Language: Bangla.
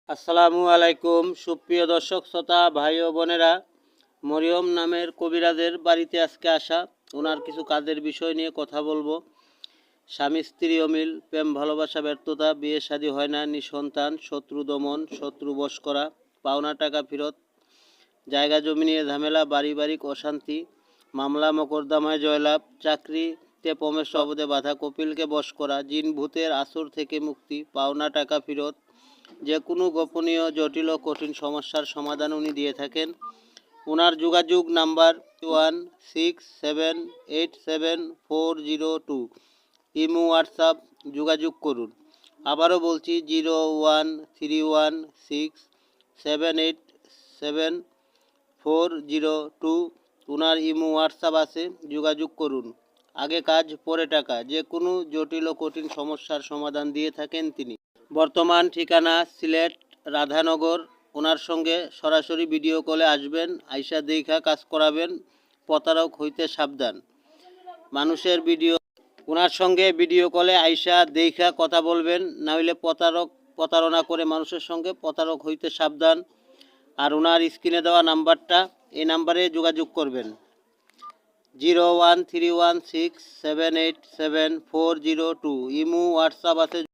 আসসালামু আলাইকুম সুপ্রিয় দর্শক শ্রোতা ভাই ও বোনেরা, মরিয়ম নামের কবিরাজের বাড়িতে আজকে আসা। ওনার কিছু কাজের বিষয় নিয়ে কথা বলবো। স্বামী স্ত্রী অমিল, প্রেম ভালোবাসা ব্যর্থতা, বিয়ে শাদী হয় না, নিঃসন্তান, শত্রু দমন, শত্রু বশ করা, পাওনা টাকা ফেরত, জায়গা জমি নিয়ে ঝামেলা, পারিবারিক অশান্তি, মামলা মোকদ্দমায় জয়লাভ, চাকরিতে প্রমেশ অবদে বাধা, কপিলকে বশ করা, জিন ভূতের আসর থেকে মুক্তি, পাওনা টাকা ফেরত, যে কোনো গোপনীয় জটিল ও কঠিন সমস্যার সমাধান উনি দিয়ে থাকেন। ওনার যোগাযোগ নাম্বার 167874002। ইমো হোয়াটসঅ্যাপ যোগাযোগ করুন। আবারও বলছি 01317874002। ওনার ইমো হোয়াটসঅ্যাপ আছে, যোগাযোগ করুন। আগে কাজ পরে টাকা, যে কোনো জটিল ও কঠিন সমস্যার সমাধান দিয়ে থাকেন তিনি। বর্তমান ঠিকানা সিলেট রাধানগর। ওনার সঙ্গে সরাসরি ভিডিও কলে আসবেন, আইসা দেখা কাজ করাবেন। প্রতারক হইতে সাবধান। মানুষের ভিডিও, ওনার সঙ্গে ভিডিও কলে আইসা দেখা কথা বলবেন, না হইলে প্রতারণা করে মানুষের সঙ্গে প্রতারক হইতে সাবধান। আর ওনার স্ক্রিনে দেওয়া নাম্বারটা, এই নাম্বারে যোগাযোগ করবেন। 01316787402। ইমো হোয়াটসঅ্যাপ আছে।